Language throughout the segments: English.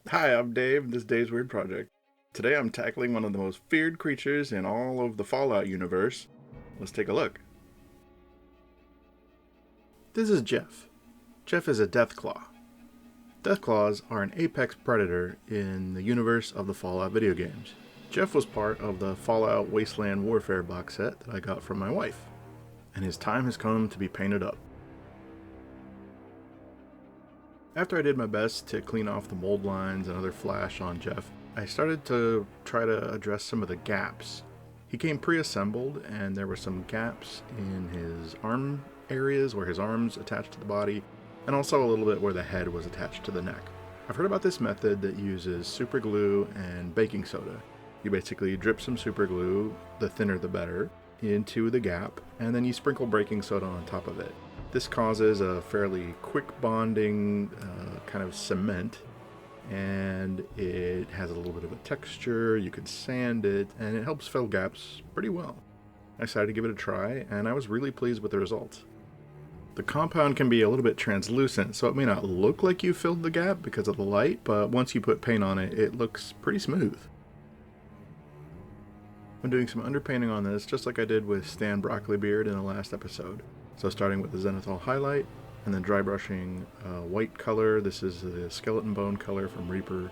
Hi, I'm Dave, and this is Dave's Weird Project. Today I'm tackling one of the most feared creatures in all of the Fallout universe. Let's take a look. This is Jeff. Jeff is a Deathclaw. Deathclaws are an apex predator in the universe of the Fallout video games. Jeff was part of the Fallout Wasteland Warfare box set that I got from my wife, and his time has come to be painted up. After I did my best to clean off the mold lines and other flash on Jeff, I started to try to address some of the gaps. He came pre-assembled, and there were some gaps in his arm areas where his arms attached to the body, and also a little bit where the head was attached to the neck. I've heard about this method that uses super glue and baking soda. You basically drip some super glue, the thinner the better, into the gap, and then you sprinkle baking soda on top of it. This causes a fairly quick bonding kind of cement, and it has a little bit of a texture. You can sand it, and it helps fill gaps pretty well. I decided to give it a try, and I was really pleased with the results. The compound can be a little bit translucent, so it may not look like you filled the gap because of the light, but once you put paint on it, it looks pretty smooth. I'm doing some underpainting on this, just like I did with Stan Broccolibeard in the last episode. So starting with the zenithal highlight, and then dry brushing white color. This is the skeleton bone color from Reaper,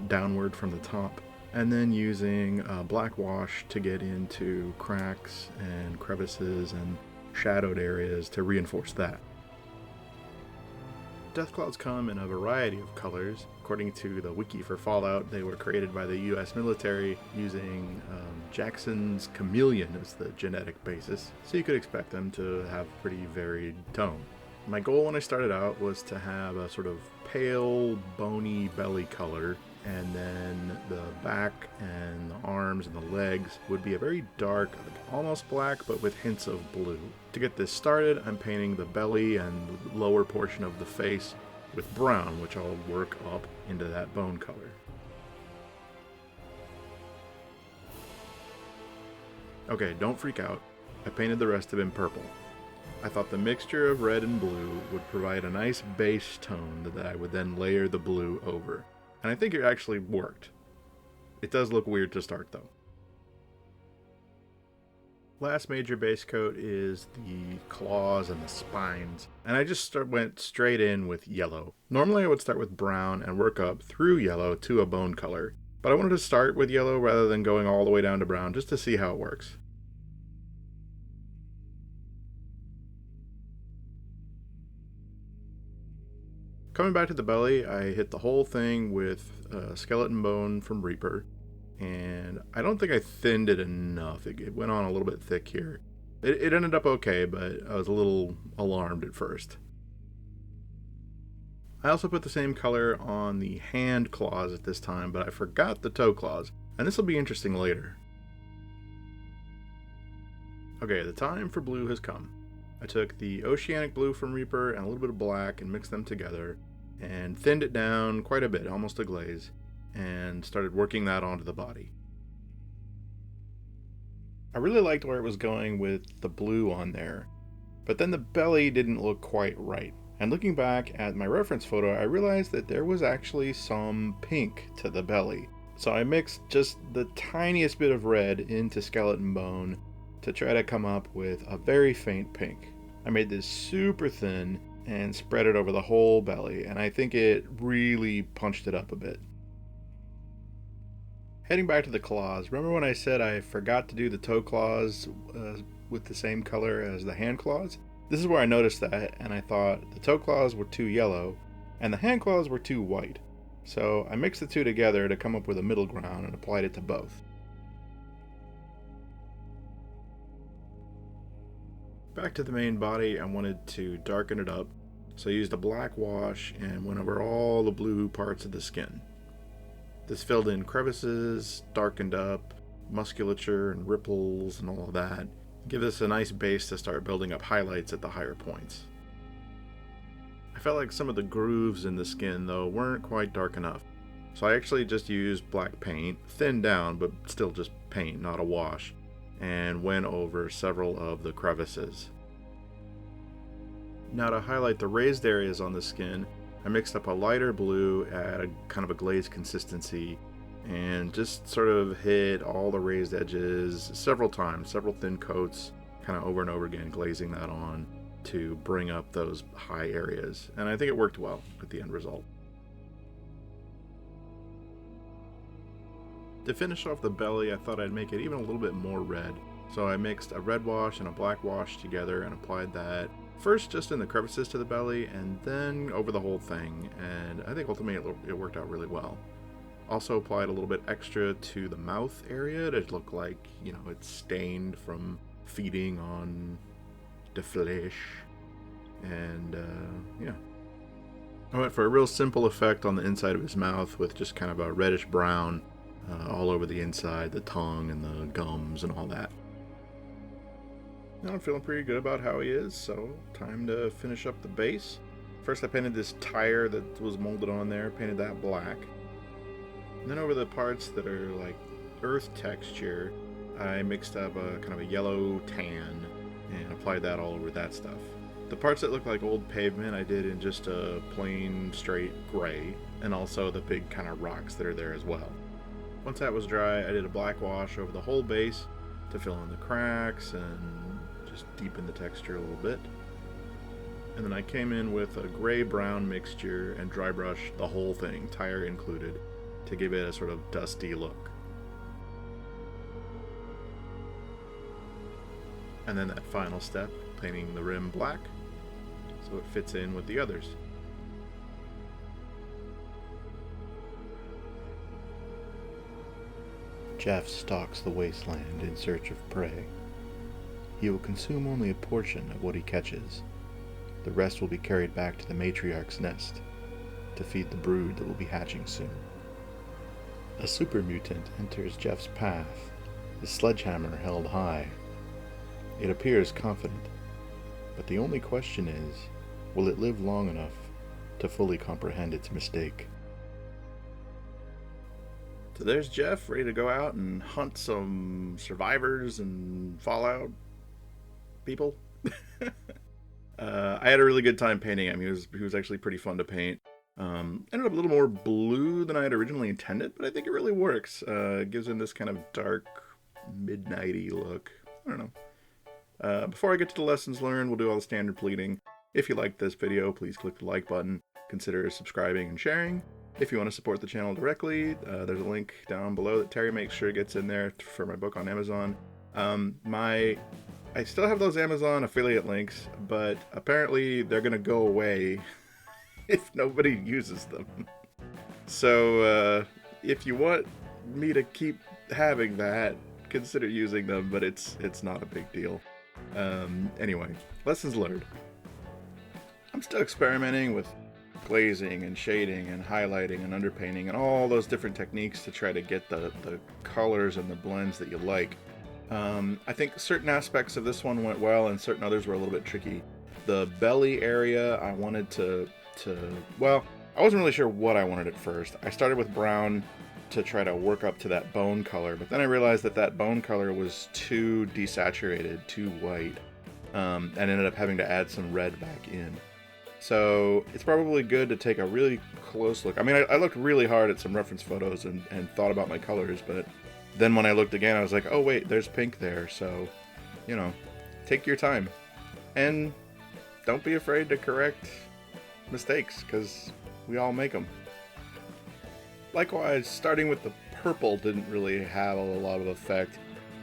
downward from the top. And then using black wash to get into cracks and crevices and shadowed areas to reinforce that. Deathclaws come in a variety of colors. According to the wiki for Fallout, they were created by the US military using Jackson's chameleon as the genetic basis, so you could expect them to have pretty varied tone. My goal when I started out was to have a sort of pale, bony belly color, and then the back and the arms and the legs would be a very dark, almost black, but with hints of blue. To get this started, I'm painting the belly and the lower portion of the face with brown, which I'll work up into that bone color. Okay, don't freak out. I painted the rest of him purple. I thought the mixture of red and blue would provide a nice base tone that I would then layer the blue over. And I think it actually worked. It does look weird to start though. Last major base coat is the claws and the spines, and I just went straight in with yellow. Normally I would start with brown and work up through yellow to a bone color, but I wanted to start with yellow rather than going all the way down to brown just to see how it works. Coming back to the belly, I hit the whole thing with skeleton bone from Reaper, and I don't think I thinned it enough. It went on a little bit thick here. It ended up okay, but I was a little alarmed at first. I also put the same color on the hand claws at this time, but I forgot the toe claws, and this will be interesting later. Okay, the time for blue has come. I took the oceanic blue from Reaper and a little bit of black and mixed them together, and thinned it down quite a bit, almost a glaze, and started working that onto the body. I really liked where it was going with the blue on there, but then the belly didn't look quite right. And looking back at my reference photo, I realized that there was actually some pink to the belly. So I mixed just the tiniest bit of red into skeleton bone to try to come up with a very faint pink. I made this super thin and spread it over the whole belly, and I think it really punched it up a bit. Heading back to the claws, remember when I said I forgot to do the toe claws with the same color as the hand claws? This is where I noticed that, and I thought the toe claws were too yellow, and the hand claws were too white. So I mixed the two together to come up with a middle ground and applied it to both. Back to the main body, I wanted to darken it up, so I used a black wash and went over all the blue parts of the skin. This filled in crevices, darkened up, musculature and ripples and all of that. Give this a nice base to start building up highlights at the higher points. I felt like some of the grooves in the skin though weren't quite dark enough, so I actually just used black paint, thinned down but still just paint, not a wash, and went over several of the crevices. Now to highlight the raised areas on the skin, I mixed up a lighter blue at a kind of a glazed consistency and just sort of hit all the raised edges several times, several thin coats, kind of over and over again, glazing that on to bring up those high areas. And I think it worked well with the end result. To finish off the belly, I thought I'd make it even a little bit more red. So I mixed a red wash and a black wash together and applied that first just in the crevices to the belly and then over the whole thing. And I think ultimately it worked out really well. Also applied a little bit extra to the mouth area to look like, you know, it's stained from feeding on the flesh. And yeah. I went for a real simple effect on the inside of his mouth with just kind of a reddish brown all over the inside, the tongue and the gums and all that. Now I'm feeling pretty good about how he is, so time to finish up the base. First I painted this tire that was molded on there, painted that black. And then over the parts that are like earth texture, I mixed up a kind of a yellow tan and applied that all over that stuff. The parts that look like old pavement I did in just a plain straight gray, and also the big kind of rocks that are there as well. Once that was dry, I did a black wash over the whole base to fill in the cracks and just deepen the texture a little bit. And then I came in with a gray-brown mixture and dry brush the whole thing, tire included, to give it a sort of dusty look. And then that final step, painting the rim black, so it fits in with the others. Jeff stalks the wasteland in search of prey. He will consume only a portion of what he catches. The rest will be carried back to the matriarch's nest to feed the brood that will be hatching soon. A super mutant enters Jeff's path, his sledgehammer held high. It appears confident, but the only question is, will it live long enough to fully comprehend its mistake? So there's Jeff, ready to go out and hunt some survivors and Fallout people. I had a really good time painting him. He was actually pretty fun to paint. Ended up a little more blue than I had originally intended, but I think it really works. It gives him this kind of dark, midnighty look. I don't know. Before I get to the lessons learned, we'll do all the standard pleading. If you liked this video, please click the like button. Consider subscribing and sharing. If you want to support the channel directly, there's a link down below that Terry makes sure gets in there for my book on Amazon. I still have those Amazon affiliate links, but apparently they're going to go away if nobody uses them. So if you want me to keep having that, consider using them, but it's not a big deal. Anyway, lessons learned. I'm still experimenting with glazing and shading and highlighting and underpainting and all those different techniques to try to get the colors and the blends that you like. I think certain aspects of this one went well and certain others were a little bit tricky. The belly area, I wanted well, I wasn't really sure what I wanted at first. I started with brown to try to work up to that bone color, but then I realized that bone color was too desaturated, too white, and ended up having to add some red back in. So it's probably good to take a really close look. I mean, I looked really hard at some reference photos and thought about my colors, but then when I looked again, I was like, oh wait, there's pink there. So, you know, take your time. And don't be afraid to correct mistakes, because we all make them. Likewise, starting with the purple didn't really have a lot of effect.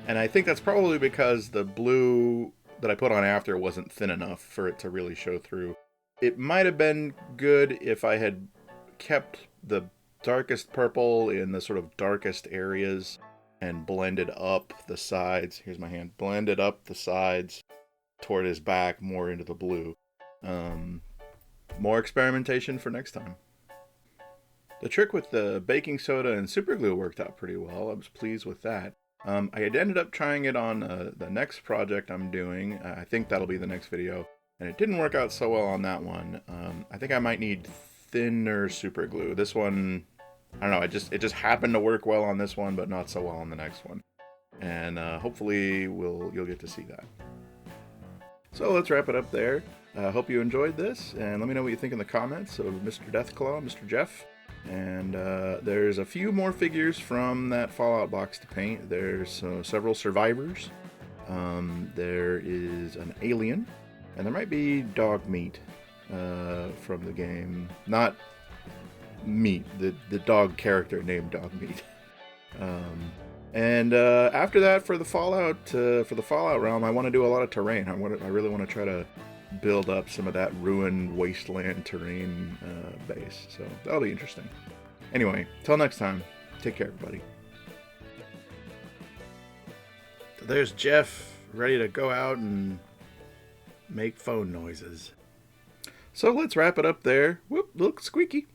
And I think that's probably because the blue that I put on after wasn't thin enough for it to really show through. It might have been good if I had kept the darkest purple in the sort of darkest areas and blended up the sides. Here's my hand. Blended up the sides toward his back more into the blue. More experimentation for next time. The trick with the baking soda and super glue worked out pretty well. I was pleased with that. I had ended up trying it on the next project I'm doing. I think that'll be the next video. And it didn't work out so well on that one. I think I might need thinner super glue. This one, I don't know, it just happened to work well on this one, but not so well on the next one. And hopefully you'll get to see that. So let's wrap it up there. I hope you enjoyed this, and let me know what you think in the comments of Mr. Deathclaw, Mr. Jeff. And there's a few more figures from that Fallout box to paint. There's several survivors. There is an alien, and there might be dog meat from the game. Not meat, the dog character named Dog Meat. And after that, for the Fallout realm, I want to do a lot of terrain. I really want to try to build up some of that ruined wasteland terrain base. So that'll be interesting. Anyway, till next time, take care, everybody. So there's Jeff, ready to go out and make phone noises. So let's wrap it up there. Whoop, look, squeaky.